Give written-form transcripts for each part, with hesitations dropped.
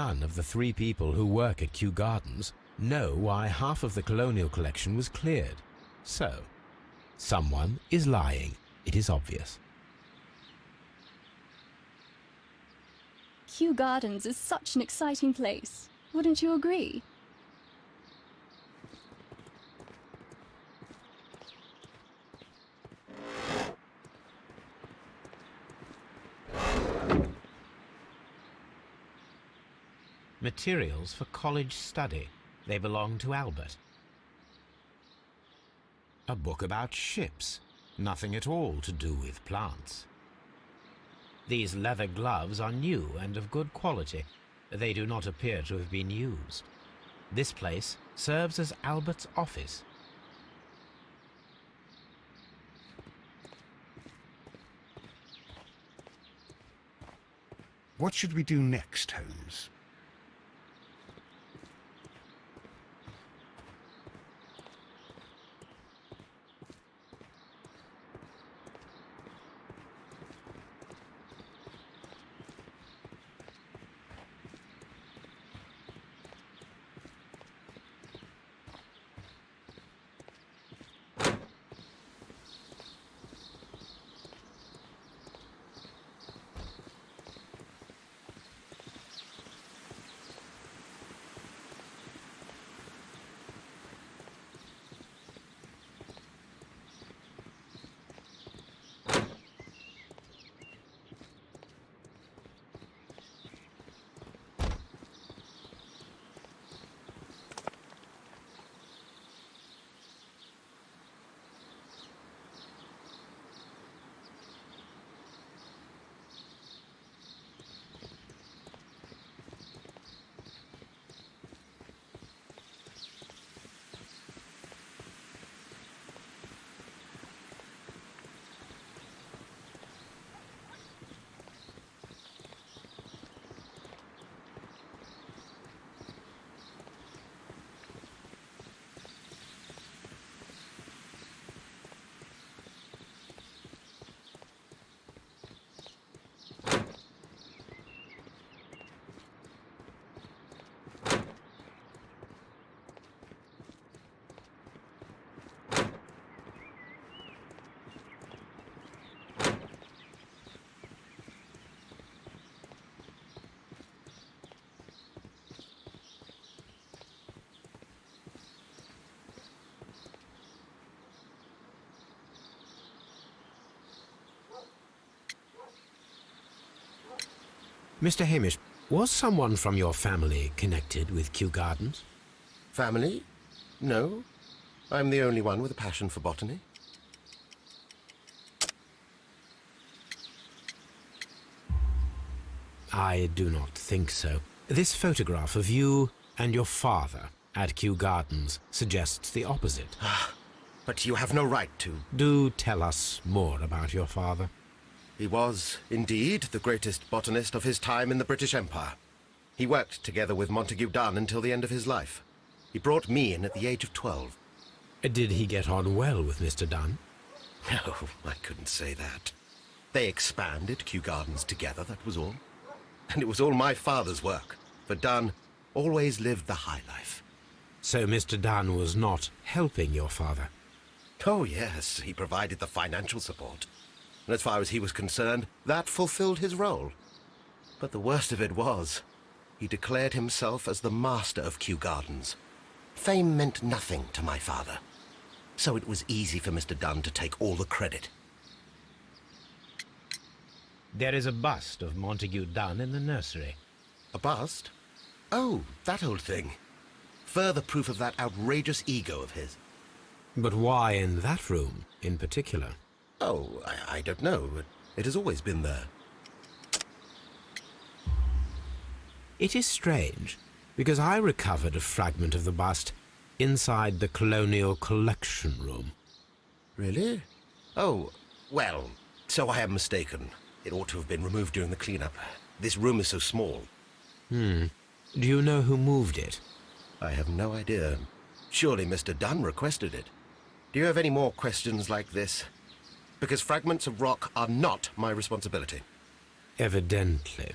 None of the 3 people who work at Kew Gardens know why half of the colonial collection was cleared. So, someone is lying. It is obvious. Kew Gardens is such an exciting place. Wouldn't you agree? Materials for college study. They belong to Albert. A book about ships. Nothing at all to do with plants. These leather gloves are new and of good quality. They do not appear to have been used. This place serves as Albert's office. What should we do next, Holmes? Mr. Hamish, was someone from your family connected with Kew Gardens? Family? No. I'm the only one with a passion for botany. I do not think so. This photograph of you and your father at Kew Gardens suggests the opposite. But you have no right to. Do tell us more about your father. He was, indeed, the greatest botanist of his time in the British Empire. He worked together with Montague Dunn until the end of his life. He brought me in at the age of 12. Did he get on well with Mr. Dunn? No, I couldn't say that. They expanded Kew Gardens together, that was all. And it was all my father's work, for Dunn always lived the high life. So Mr. Dunn was not helping your father? Oh, yes, he provided the financial support. And as far as he was concerned, that fulfilled his role. But the worst of it was, he declared himself as the master of Kew Gardens. Fame meant nothing to my father, so it was easy for Mr. Dunn to take all the credit. There is a bust of Montague Dunn in the nursery. A bust? Oh, that old thing. Further proof of that outrageous ego of his. But why in that room in particular? Oh, I don't know. It has always been there. It is strange, because I recovered a fragment of the bust inside the Colonial Collection Room. Really? Oh, well, so I am mistaken. It ought to have been removed during the cleanup. This room is so small. Do you know who moved it? I have no idea. Surely Mr. Dunn requested it. Do you have any more questions like this? Because fragments of rock are not my responsibility. Evidently.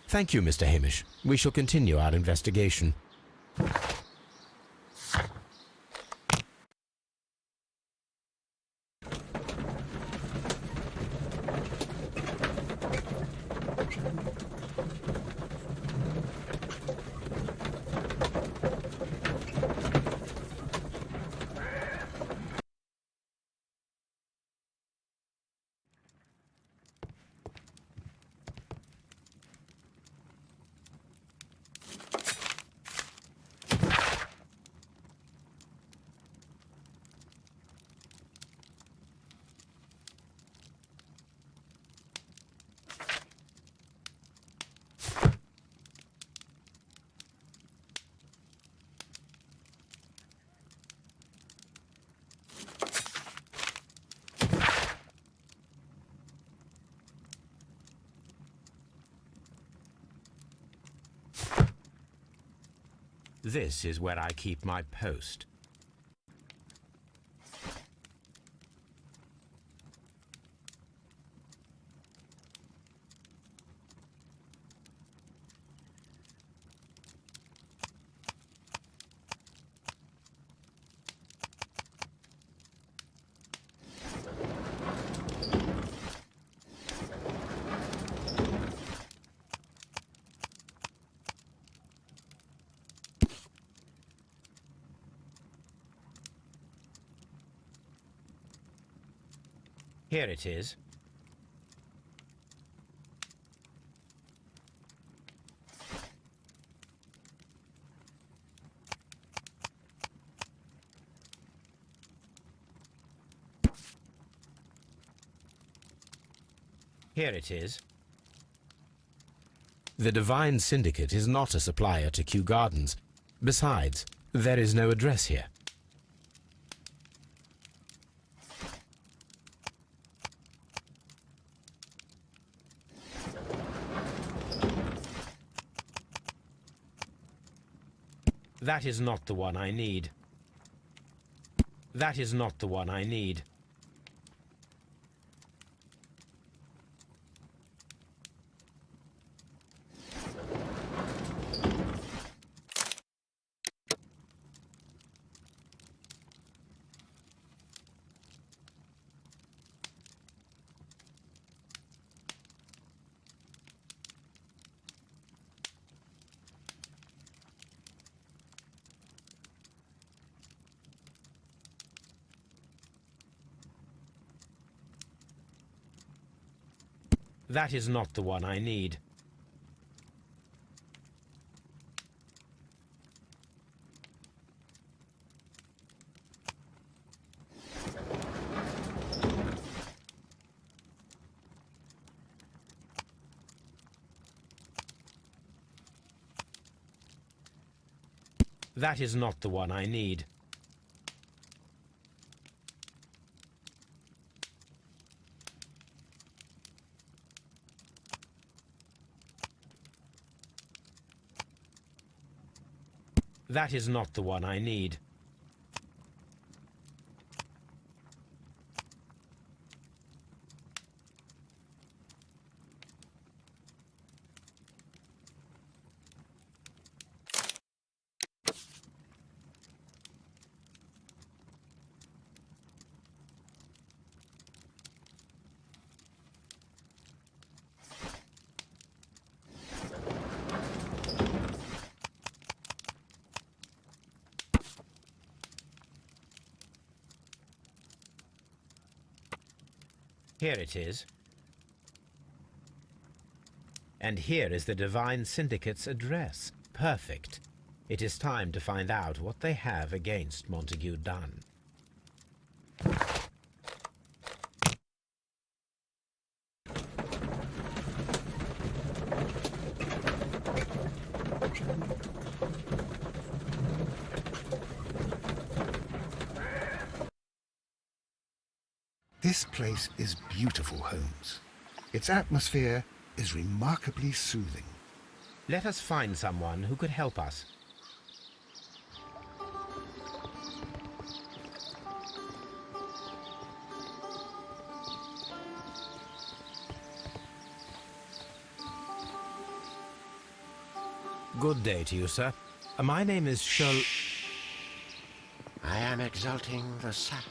Thank you, Mr. Hamish. We shall continue our investigation. This is where I keep my post. Here it is. Here it is. The Divine Syndicate is not a supplier to Kew Gardens. Besides, there is no address here. That is not the one I need. That is not the one I need. That is not the one I need. That is not the one I need. That is not the one I need. Here it is. And here is the Divine Syndicate's address. Perfect. It is time to find out what they have against Montague Dunn. This place is beautiful, Holmes. Its atmosphere is remarkably soothing. Let us find someone who could help us. Good day to you, sir. My name is Sherlock. I am exalting the sap.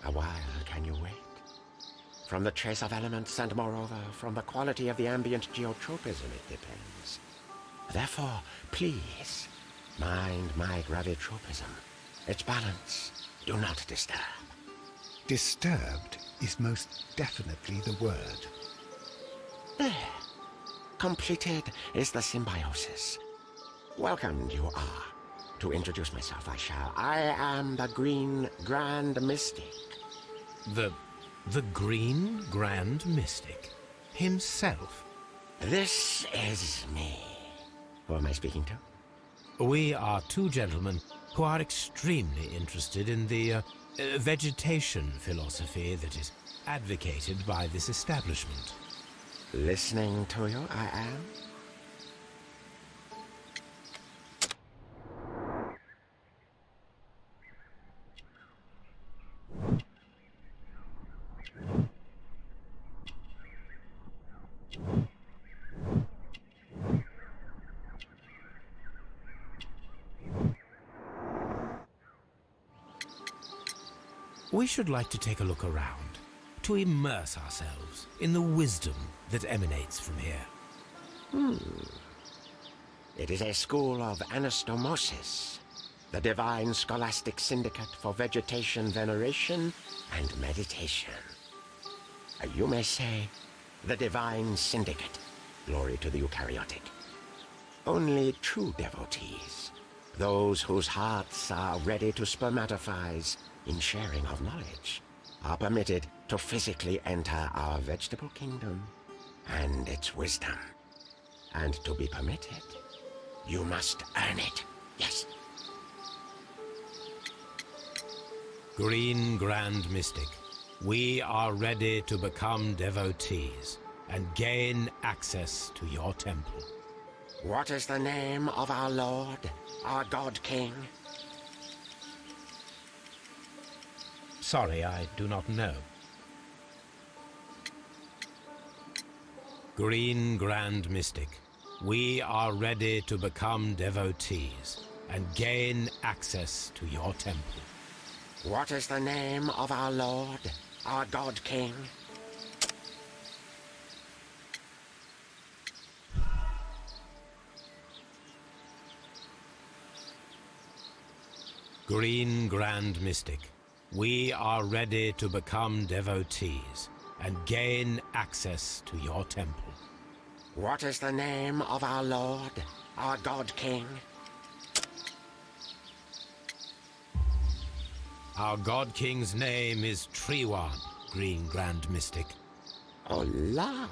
A while can you wait? From the trace of elements and moreover from the quality of the ambient geotropism it depends. Therefore, please, mind my gravitropism. Its balance, do not disturb. Disturbed is most definitely the word. There. Completed is the symbiosis. Welcomed you are. To introduce myself, I shall. I am the Green Grand Mystic. The Green Grand Mystic himself. This is me. Who am I speaking to? We are two gentlemen who are extremely interested in the vegetation philosophy that is advocated by this establishment. Listening to you, I am. We should like to take a look around, to immerse ourselves in the wisdom that emanates from here. It is a school of anastomosis, the divine scholastic syndicate for vegetation veneration and meditation. You may say, the divine syndicate, glory to the eukaryotic. Only true devotees, those whose hearts are ready to spermatophize in sharing of knowledge, are permitted to physically enter our vegetable kingdom and its wisdom. And to be permitted, you must earn it, yes. Green Grand Mystic, we are ready to become devotees and gain access to your temple. What is the name of our Lord, our God King? Sorry, I do not know. Green Grand Mystic, we are ready to become devotees and gain access to your temple. What is the name of our Lord, our God King? Green Grand Mystic, we are ready to become devotees and gain access to your temple. What is the name of our Lord, our God King? Our God King's name is Treewan, Green Grand Mystic. Oh la,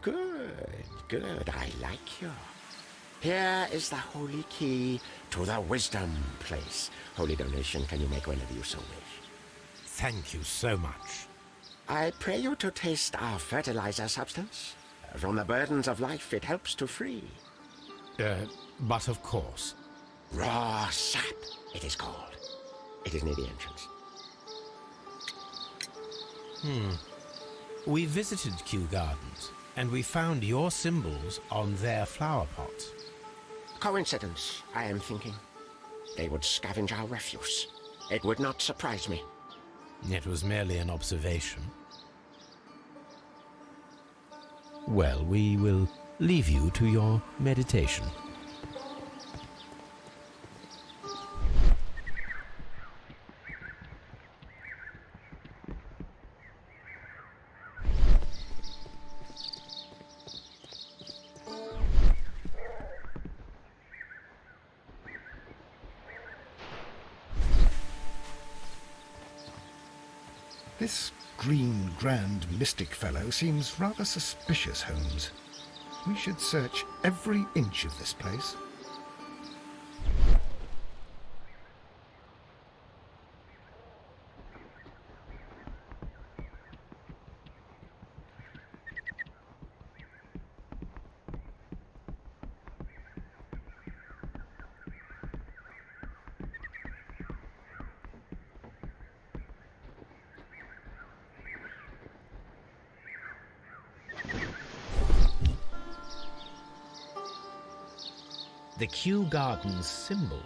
good, good, I like you. Here is the holy key to the wisdom place. Holy donation can you make whenever you so wish. Thank you so much. I pray you to taste our fertilizer substance. From the burdens of life it helps to free. But of course. Raw sap, it is called. It is near the entrance. We visited Kew Gardens, and we found your symbols on their flower pots. Coincidence, I am thinking. They would scavenge our refuse. It would not surprise me. It was merely an observation. Well, we will leave you to your meditation. This Green Grand Mystic fellow seems rather suspicious, Holmes. We should search every inch of this place. the Kew Gardens symbol.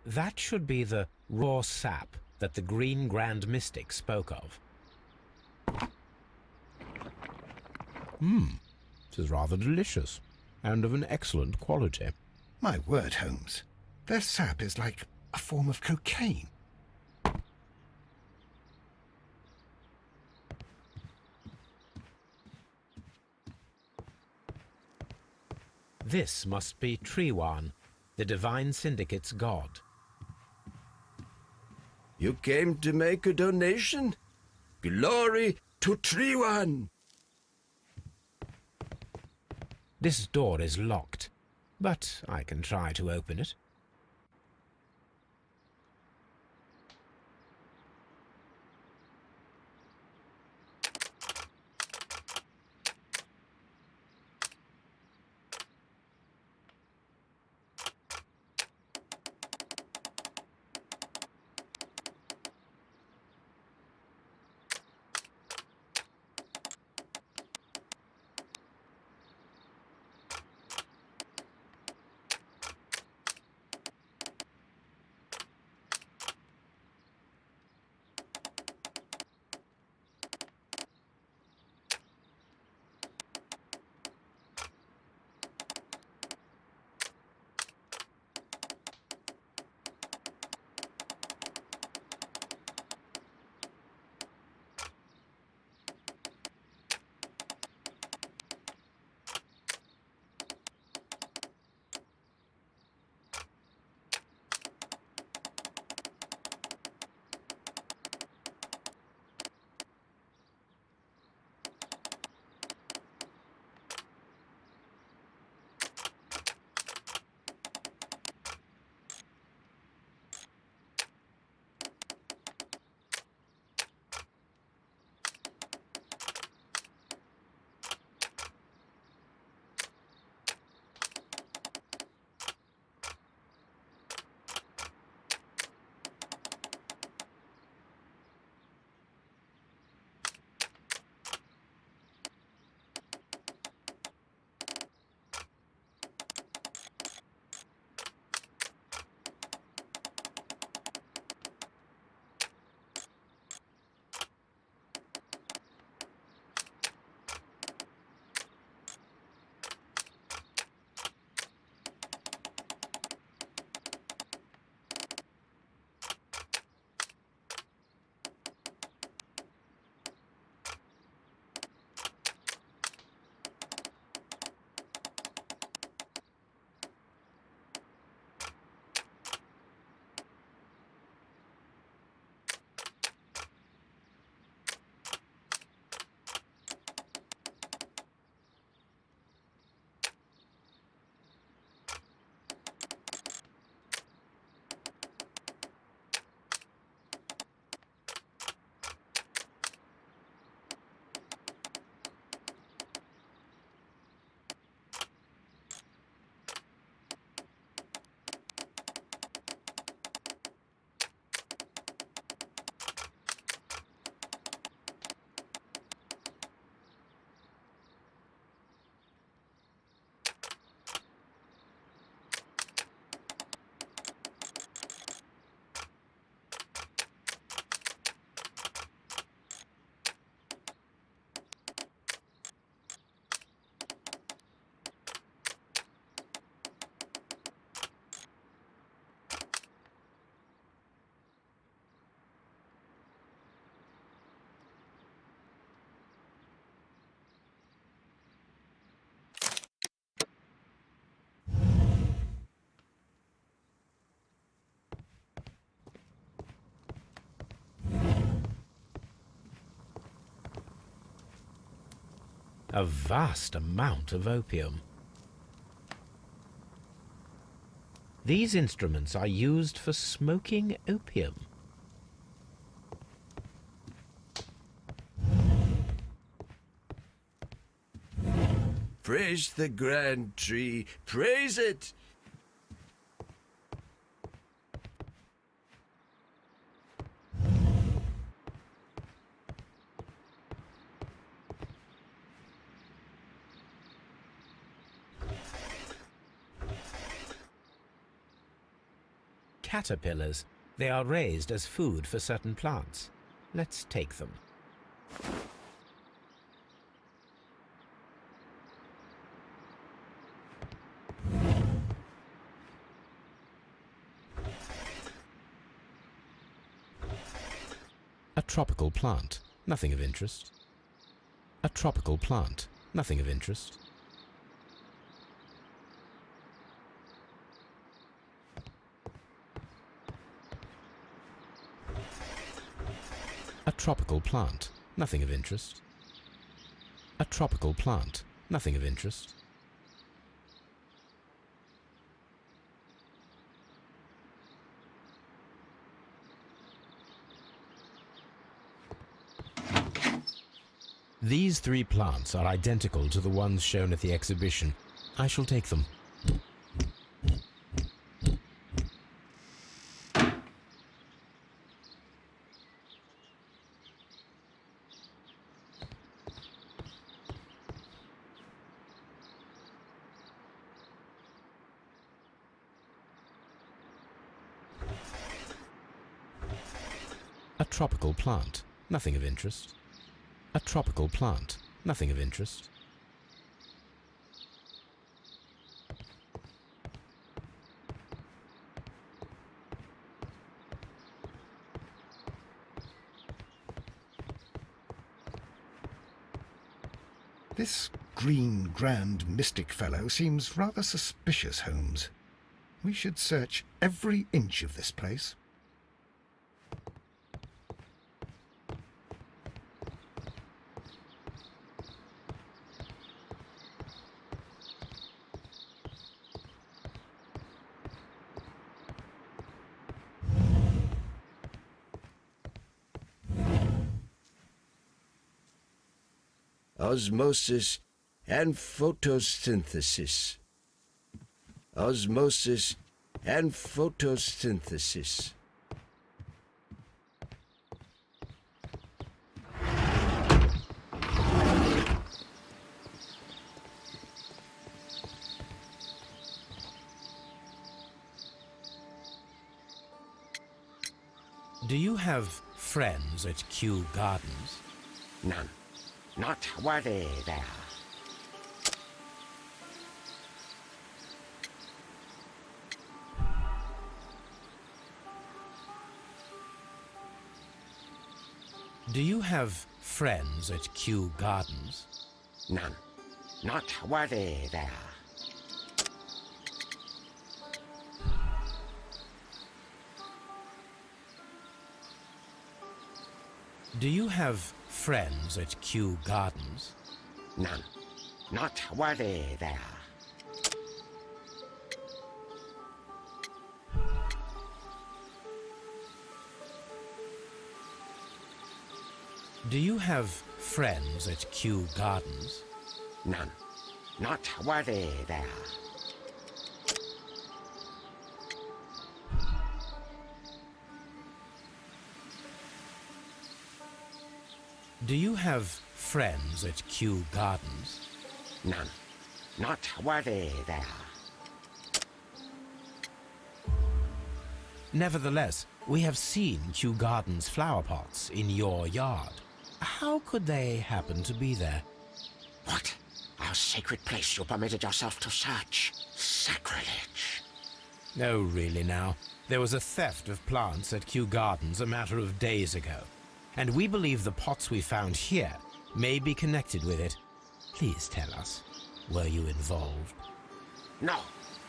That should be the raw sap that the Green Grand Mystic spoke of. It is rather delicious, and of an excellent quality. My word, Holmes. Their sap is like a form of cocaine. This must be Trewan, the Divine Syndicate's god. You came to make a donation? Glory to Trewan! This door is locked, but I can try to open it. A vast amount of opium. These instruments are used for smoking opium. Praise the grand tree. Praise it. Caterpillars. They are raised as food for certain plants. Let's take them. A tropical plant. Nothing of interest. A tropical plant. Nothing of interest. A tropical plant. Nothing of interest. A tropical plant. Nothing of interest. These three plants are identical to the ones shown at the exhibition. I shall take them. A tropical plant. Nothing of interest. A tropical plant. Nothing of interest. This green, grand, mystic fellow seems rather suspicious, Holmes. We should search every inch of this place. Osmosis and photosynthesis. Osmosis and photosynthesis. Do you have friends at Kew Gardens? None. Not worthy there. Do you have friends at Kew Gardens? None. Not worthy there. Do you have friends at Kew Gardens? None. Not worthy there. Do you have friends at Kew Gardens? None. Not worthy there. Do you have friends at Kew Gardens? None. Not worthy there. Nevertheless, we have seen Kew Gardens flower pots in your yard. How could they happen to be there? What? Our sacred place you permitted yourself to search. Sacrilege. No, really now. There was a theft of plants at Kew Gardens a matter of days ago, and we believe the pots we found here may be connected with it. Please tell us, were you involved? No.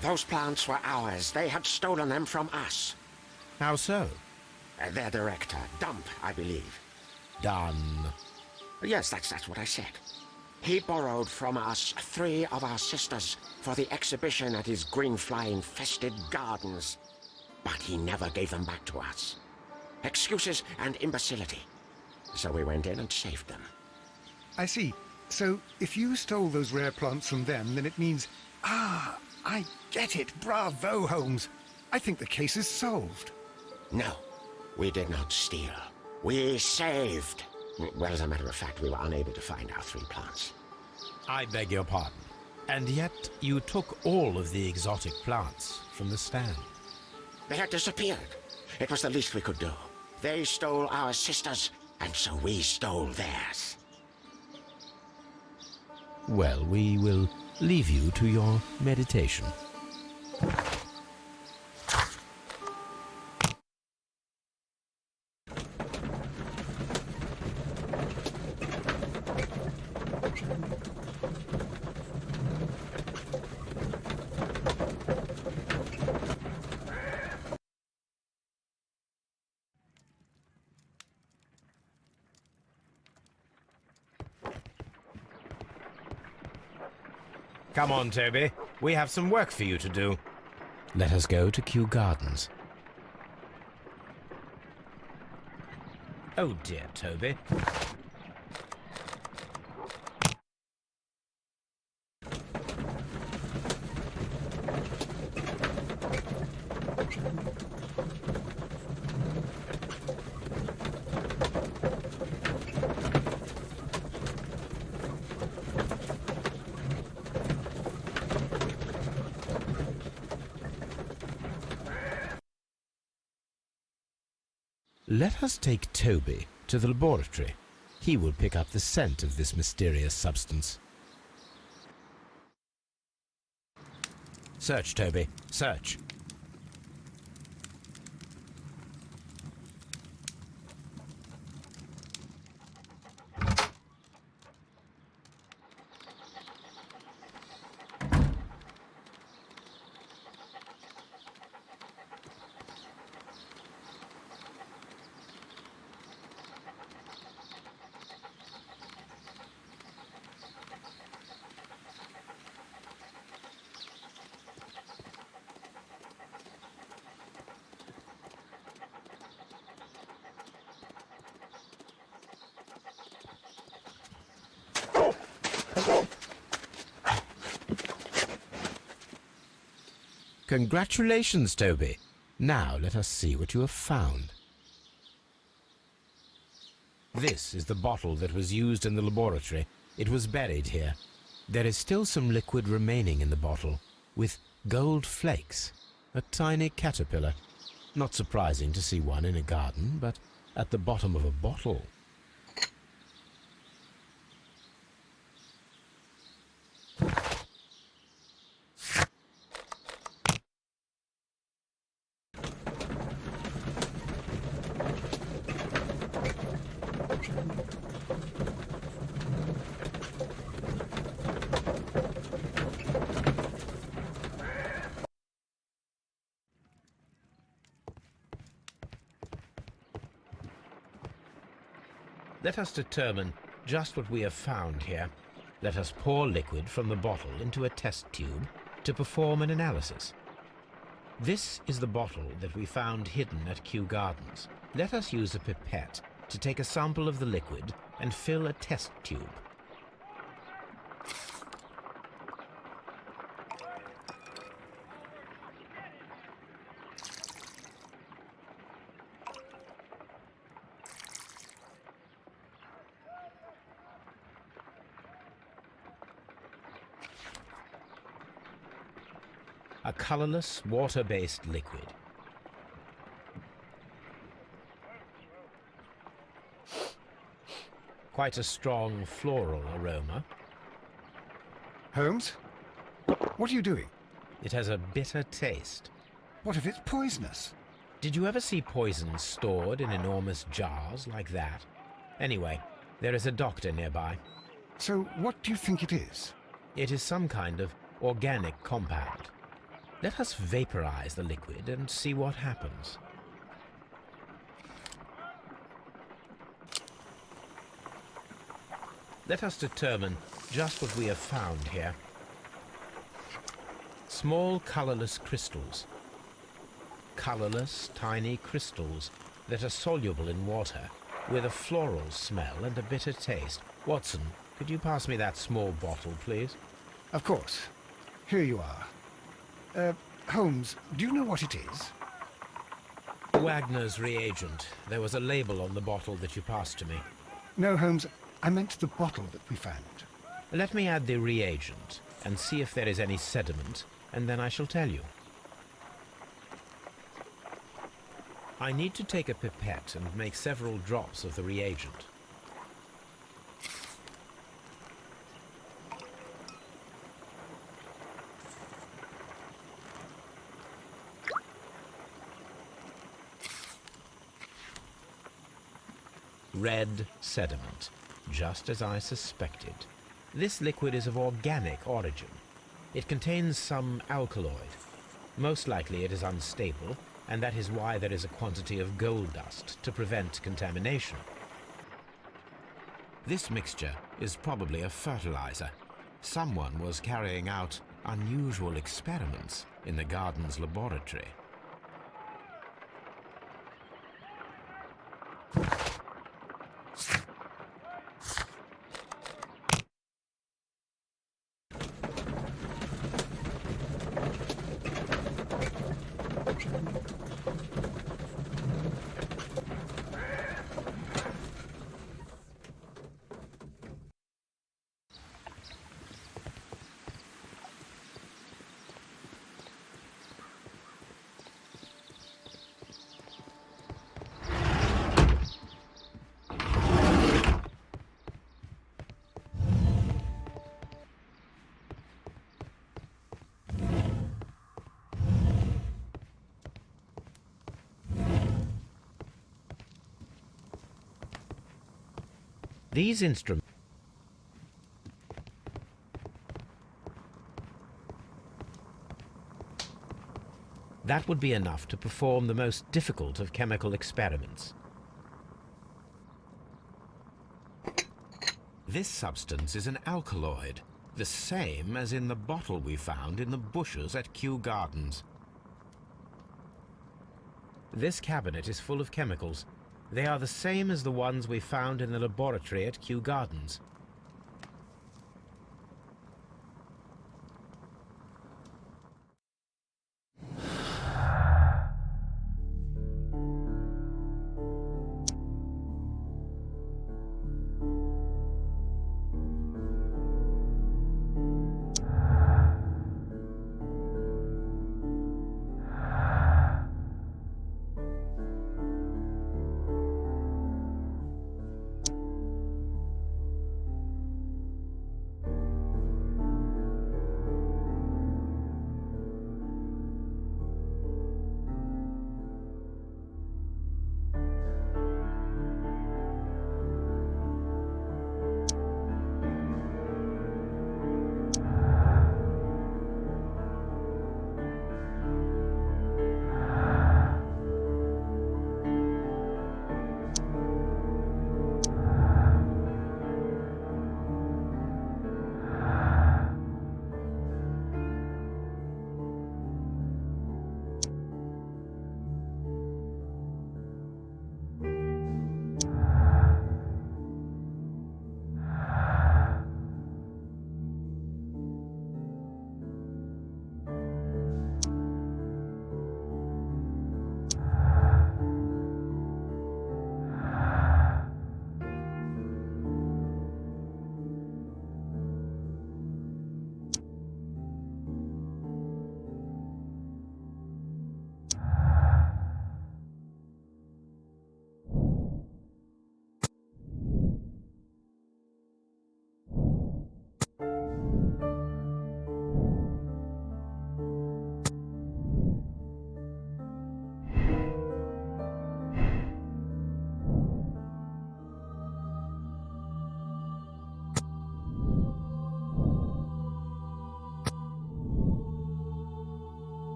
Those plants were ours. They had stolen them from us. How so? Their director, Dump, I believe. Done. Yes, that's what I said. He borrowed from us 3 of our sisters for the exhibition at his green fly-infested gardens. But he never gave them back to us. Excuses and imbecility. So we went in and saved them. I see. So, if you stole those rare plants from them, then it means... Ah, I get it. Bravo, Holmes. I think the case is solved. No, we did not steal. We saved. Well, as a matter of fact, we were unable to find our 3 plants. I beg your pardon. And yet you took all of the exotic plants from the stand. They had disappeared. It was the least we could do. They stole our sisters, and so we stole theirs. Well, we will leave you to your meditation. Come on, Toby. We have some work for you to do. Let us go to Kew Gardens. Oh dear, Toby. Let us take Toby to the laboratory. He will pick up the scent of this mysterious substance. Search, Toby. Search. Congratulations, Toby. Now let us see what you have found. This is the bottle that was used in the laboratory. It was buried here. There is still some liquid remaining in the bottle, with gold flakes, a tiny caterpillar. Not surprising to see one in a garden, but at the bottom of a bottle. Let us determine just what we have found here. Let us pour liquid from the bottle into a test tube to perform an analysis. This is the bottle that we found hidden at Kew Gardens. Let us use a pipette to take a sample of the liquid and fill a test tube. A colorless, water-based liquid. Quite a strong floral aroma. Holmes? What are you doing? It has a bitter taste. What if it's poisonous? Did you ever see poison stored in enormous jars like that? Anyway, there is a doctor nearby. So what do you think it is? It is some kind of organic compound. Let us vaporize the liquid and see what happens. Let us determine just what we have found here. Small colorless crystals. Colorless, tiny crystals that are soluble in water, with a floral smell and a bitter taste. Watson, Could you pass me that small bottle, please? Of course. Here you are. Holmes, do you know what it is? Wagner's reagent. There was a label on the bottle that you passed to me. No, Holmes, I meant the bottle that we found. Let me add the reagent and see if there is any sediment, and then I shall tell you. I need to take a pipette and make several drops of the reagent. Red sediment, just as I suspected. This liquid is of organic origin. It contains some alkaloid. Most likely it is unstable, and that is why there is a quantity of gold dust to prevent contamination. This mixture is probably a fertilizer. Someone was carrying out unusual experiments in the garden's laboratory. These instruments that would be enough to perform the most difficult of chemical experiments. This substance is an alkaloid, the same as in the bottle we found in the bushes at Kew Gardens. This cabinet is full of chemicals. They are the same as the ones we found in the laboratory at Kew Gardens.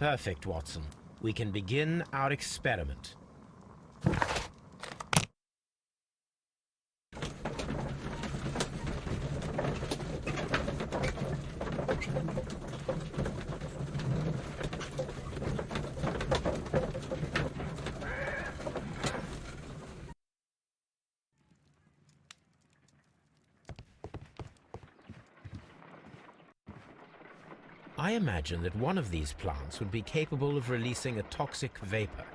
Perfect, Watson. We can begin our experiment. I imagine that one of these plants would be capable of releasing a toxic vapor.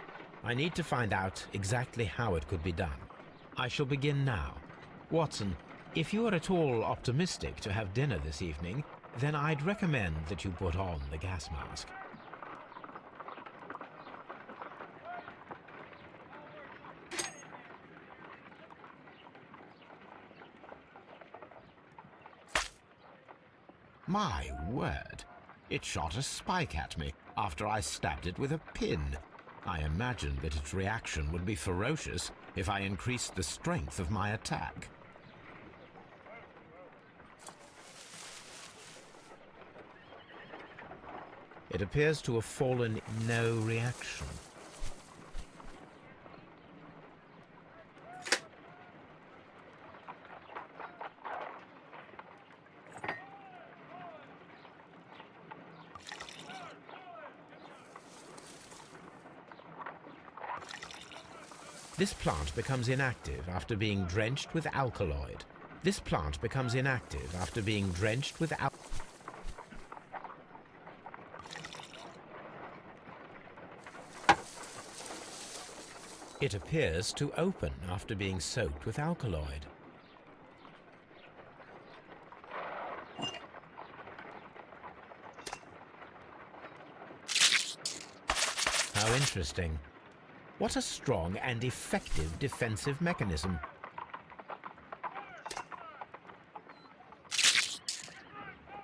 I need to find out exactly how it could be done. I shall begin now. Watson, if you are at all optimistic to have dinner this evening, then I'd recommend that you put on the gas mask. My word! It shot a spike at me after I stabbed it with a pin. I imagined that its reaction would be ferocious if I increased the strength of my attack. It appears to have fallen no reaction. This plant becomes inactive after being drenched with alkaloid. This plant becomes inactive after being drenched with It appears to open after being soaked with alkaloid. How interesting. What a strong and effective defensive mechanism.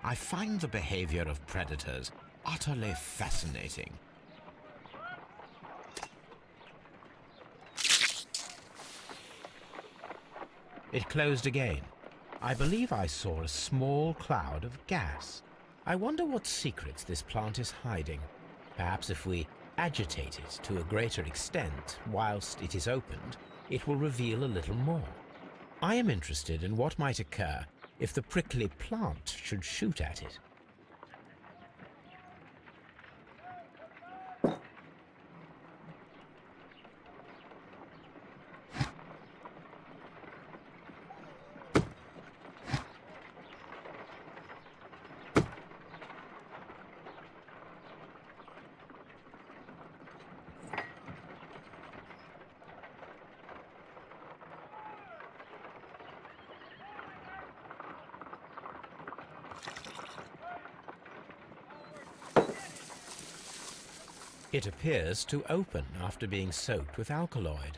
I find the behavior of predators utterly fascinating. It closed again. I believe I saw a small cloud of gas. I wonder what secrets this plant is hiding. Perhaps if we agitate it to a greater extent whilst it is opened, it will reveal a little more. I am interested in what might occur if the prickly plant should shoot at it. It appears to open after being soaked with alkaloid.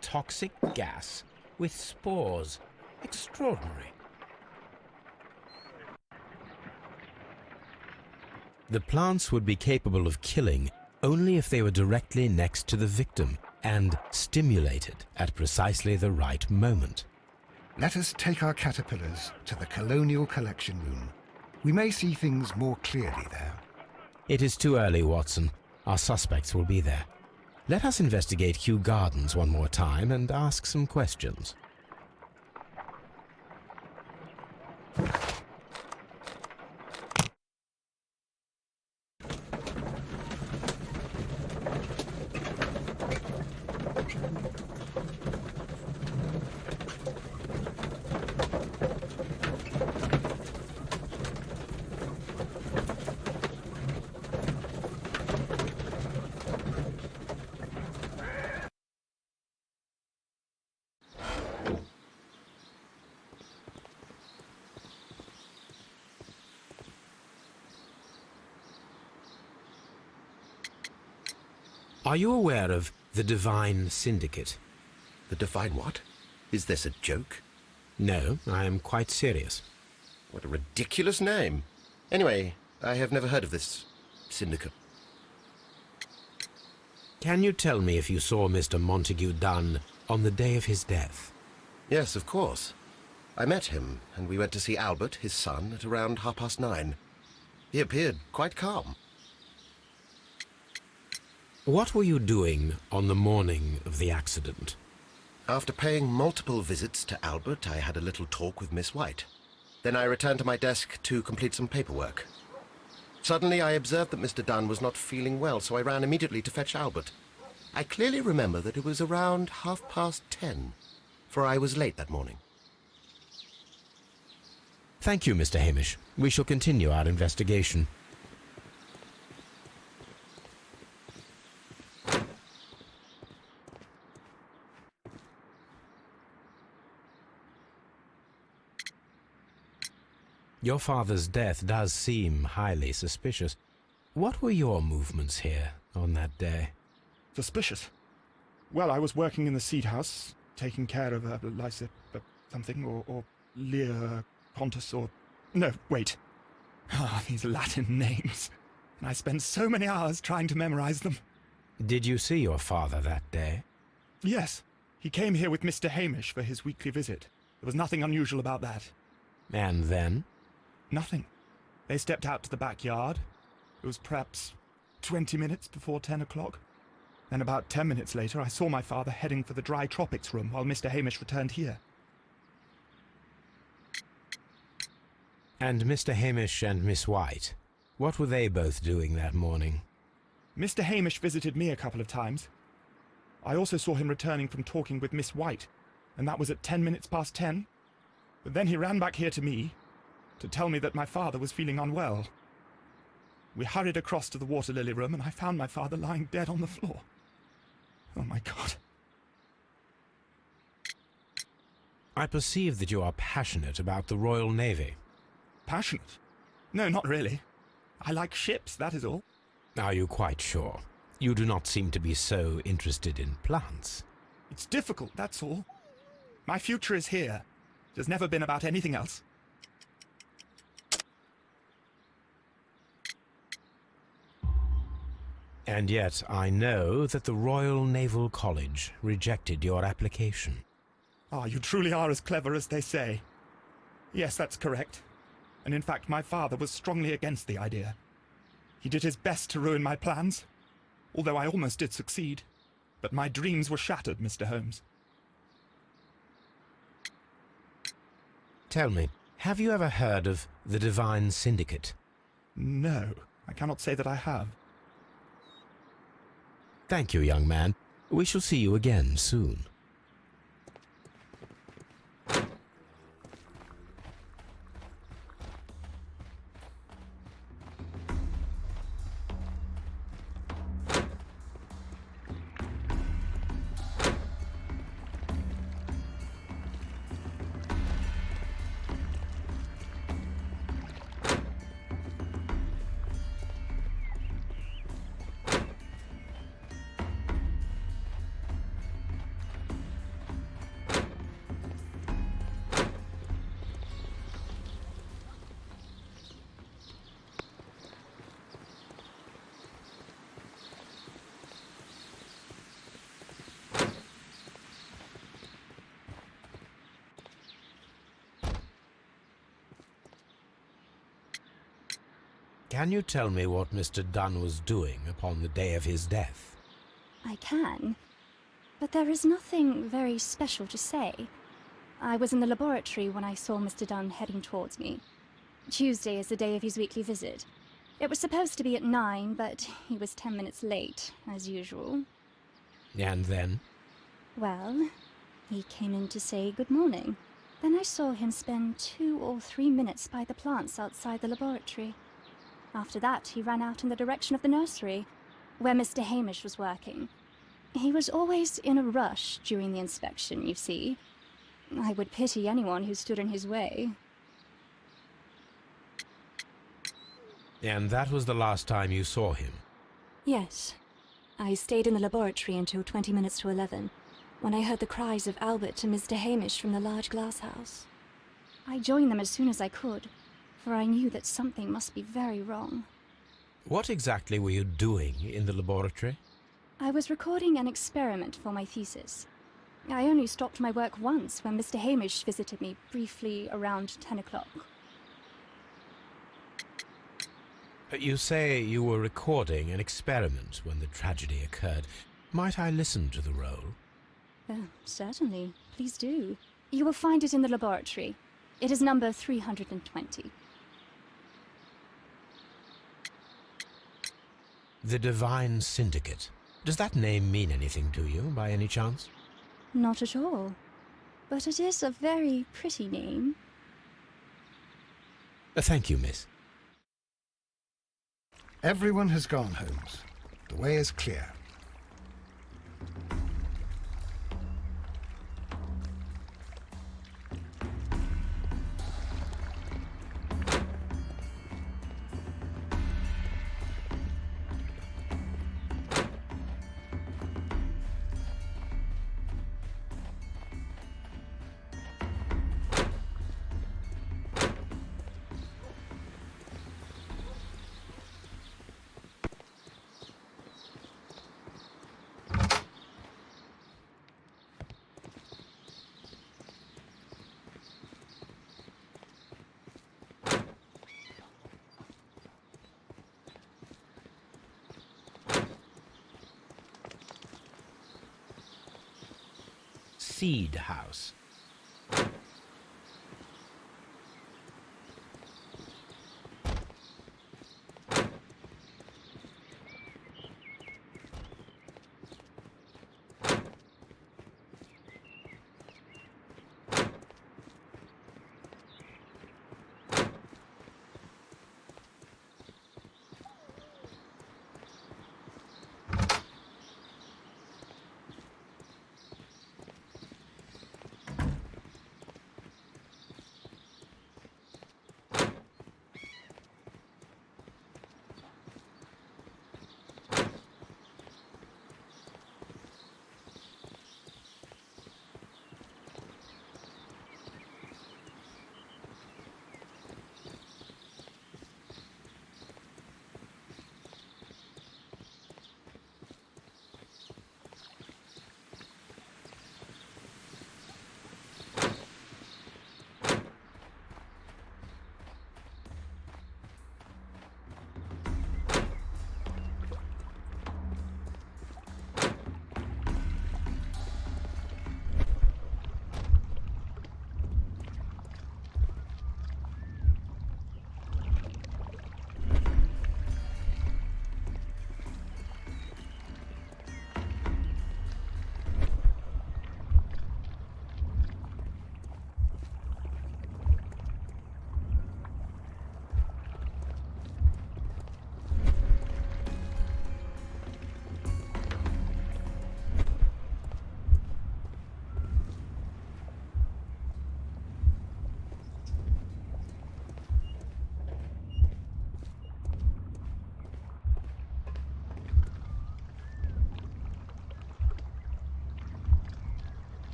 Toxic gas with spores. Extraordinary. The plants would be capable of killing only if they were directly next to the victim and stimulated at precisely the right moment. Let us take our caterpillars to the Colonial Collection Room. We may see things more clearly there. It is too early, Watson. Our suspects will be there. Let us investigate Kew Gardens one more time and ask some questions. Are you aware of the Divine Syndicate? The Divine what? Is this a joke? No, I am quite serious. What a ridiculous name. Anyway, I have never heard of this syndicate. Can you tell me if you saw Mr. Montague Dunn on the day of his death? Yes, of course. I met him, and we went to see Albert, his son, at around 9:30. He appeared quite calm. What were you doing on the morning of the accident? After paying multiple visits to Albert, I had a little talk with Miss White. Then I returned to my desk to complete some paperwork. Suddenly I observed that Mr. Dunn was not feeling well, so I ran immediately to fetch Albert. I clearly remember that it was around 10:30, for I was late that morning. Thank you, Mr. Hamish. We shall continue our investigation. Your father's death does seem highly suspicious. What were your movements here on that day? Suspicious? Well, I was working in the seed house, taking care of Lysa something, or Lear Pontus, or... No, wait. Ah, these Latin names. And I spent so many hours trying to memorize them. Did you see your father that day? Yes. He came here with Mr. Hamish for his weekly visit. There was nothing unusual about that. And then? Nothing. They stepped out to the backyard. It was perhaps 20 minutes before 10 o'clock. Then about 10 minutes later, I saw my father heading for the dry tropics room while Mr. Hamish returned here. And Mr. Hamish and Miss White, what were they both doing that morning? Mr. Hamish visited me a couple of times. I also saw him returning from talking with Miss White, and that was at 10 minutes past 10. But then he ran back here to me to tell me that my father was feeling unwell. We hurried across to the water lily room, and I found my father lying dead on the floor. Oh, my God. I perceive that you are passionate about the Royal Navy. Passionate? No, not really. I like ships, that is all. Are you quite sure? You do not seem to be so interested in plants. It's difficult, that's all. My future is here. It has never been about anything else. And yet I know that the Royal Naval College rejected your application. Ah, you truly are as clever as they say. Yes, that's correct. And in fact, my father was strongly against the idea. He did his best to ruin my plans, although I almost did succeed. But my dreams were shattered, Mr. Holmes. Tell me, have you ever heard of the Divine Syndicate? No, I cannot say that I have. Thank you, young man. We shall see you again soon. Can you tell me what Mr. Dunn was doing upon the day of his death? I can, but there is nothing very special to say. I was in the laboratory when I saw Mr. Dunn heading towards me. Tuesday is the day of his weekly visit. It was supposed to be at 9, but he was 10 minutes late, as usual. And then? Well, he came in to say good morning. Then I saw him spend 2 or 3 minutes by the plants outside the laboratory. After that, he ran out in the direction of the nursery, where Mr. Hamish was working. He was always in a rush during the inspection, you see. I would pity anyone who stood in his way. And that was the last time you saw him? Yes. I stayed in the laboratory until 20 minutes to 11, when I heard the cries of Albert and Mr. Hamish from the large glass house. I joined them as soon as I could, for I knew that something must be very wrong. What exactly were you doing in the laboratory? I was recording an experiment for my thesis. I only stopped my work once when Mr. Hamish visited me briefly around 10 o'clock. You say you were recording an experiment when the tragedy occurred. Might I listen to the roll? Certainly. Please do. You will find it in the laboratory. It is number 320. The Divine Syndicate. Does that name mean anything to you, by any chance? Not at all. But it is a very pretty name. Thank you, miss. Everyone has gone, Holmes. The way is clear. Seed House.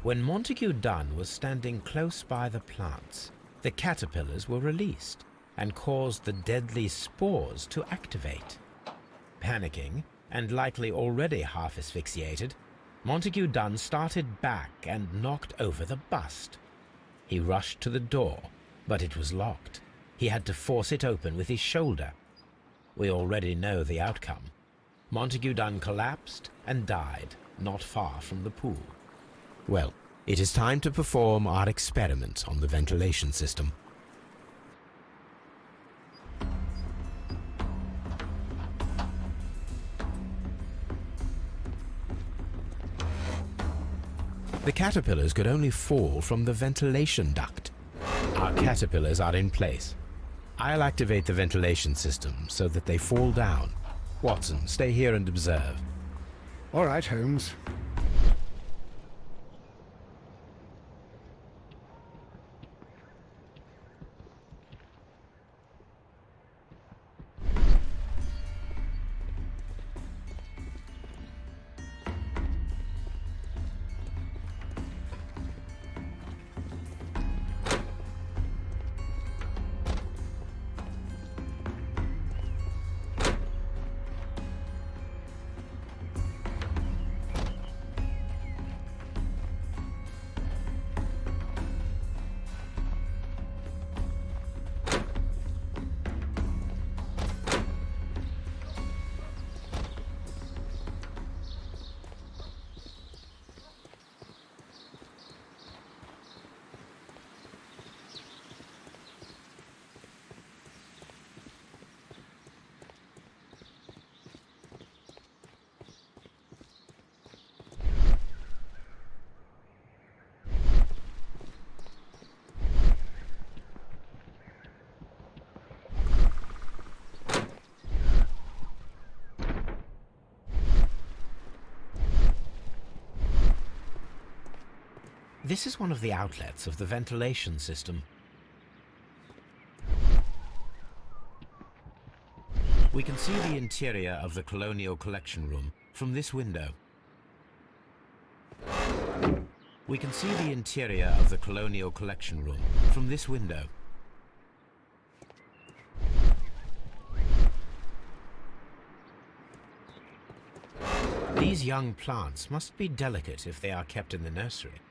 When Montague Dunn was standing close by the plants, the caterpillars were released and caused the deadly spores to activate. Panicking, and likely already half asphyxiated, Montague Dunn started back and knocked over the bust. He rushed to the door, but it was locked. He had to force it open with his shoulder. We already know the outcome. Montague Dunn collapsed and died not far from the pool. Well, it is time to perform our experiment on the ventilation system. The caterpillars could only fall from the ventilation duct. Our caterpillars are in place. I'll activate the ventilation system so that they fall down. Watson, stay here and observe. All right, Holmes. This is one of the outlets of the ventilation system. We can see the interior of the Colonial Collection Room from this window. We can see the interior of the Colonial Collection Room from this window. These young plants must be delicate if they are kept in the nursery.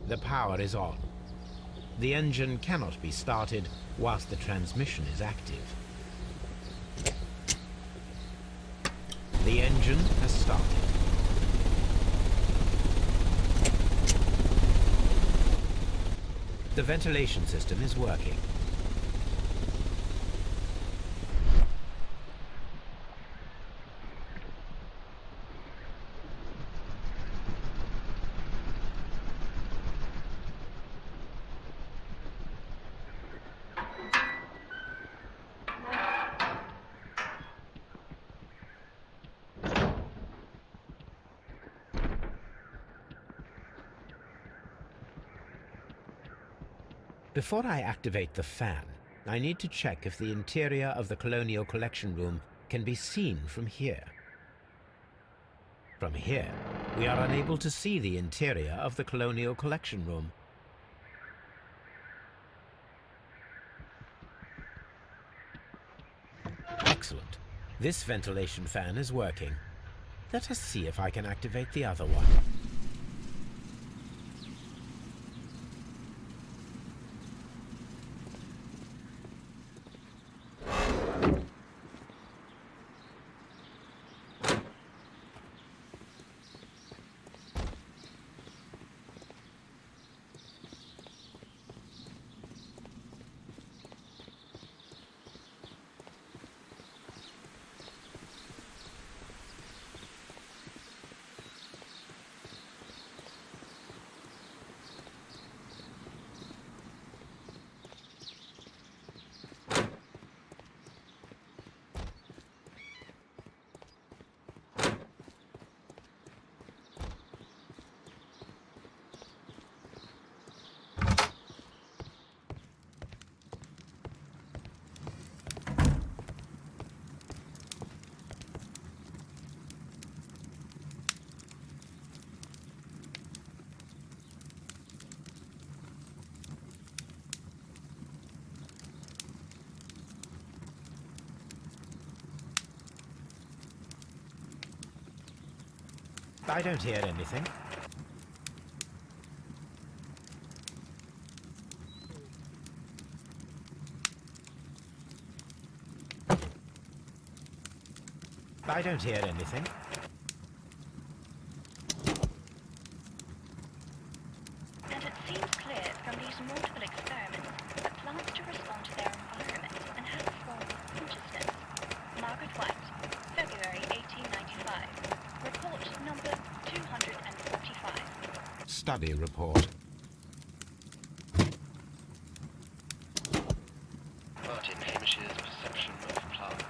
The power is on. The engine cannot be started whilst the transmission is active. The engine has started. The ventilation system is working. Before I activate the fan, I need to check if the interior of the Colonial Collection Room can be seen from here. From here, we are unable to see the interior of the Colonial Collection Room. Excellent. This ventilation fan is working. Let us see if I can activate the other one. I don't hear anything. I don't hear anything. And it seems clear from these multiple experiments that plants to respond to their environment and have a form of consciousness. Margaret White, February 1895. Report number 245. Study report. Martin Hamish's perception of plants.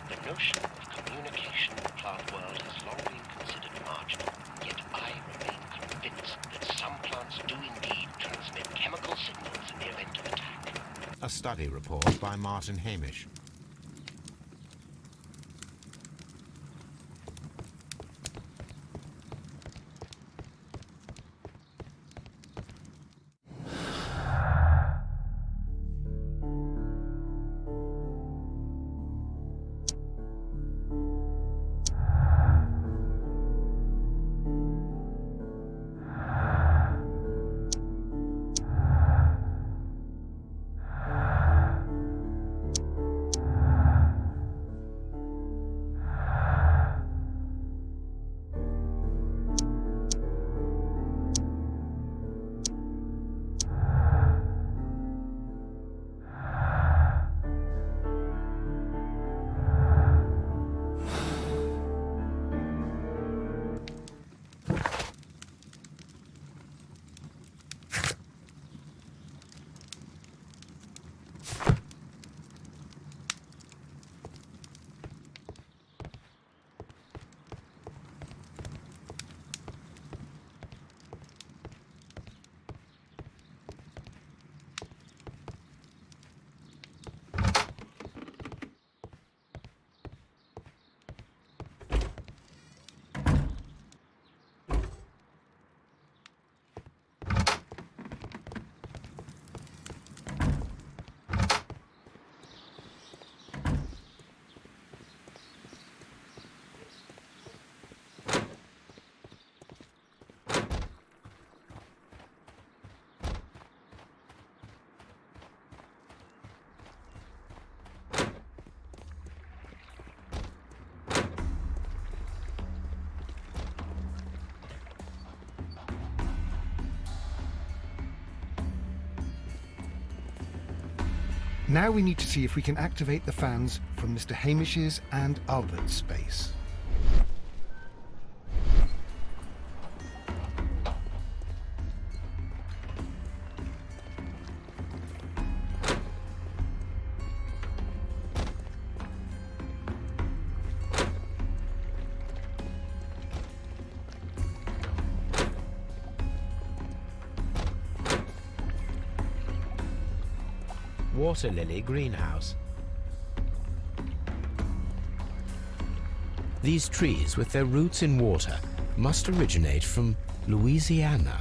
The notion of communication in the plant world has long been considered marginal, yet I remain convinced that some plants do indeed transmit chemical signals in the event of attack. A study report by Martin Hamish. Now we need to see if we can activate the fans from Mr. Hamish's and Albert's space. Water lily greenhouse. These trees, with their roots in water, must originate from Louisiana.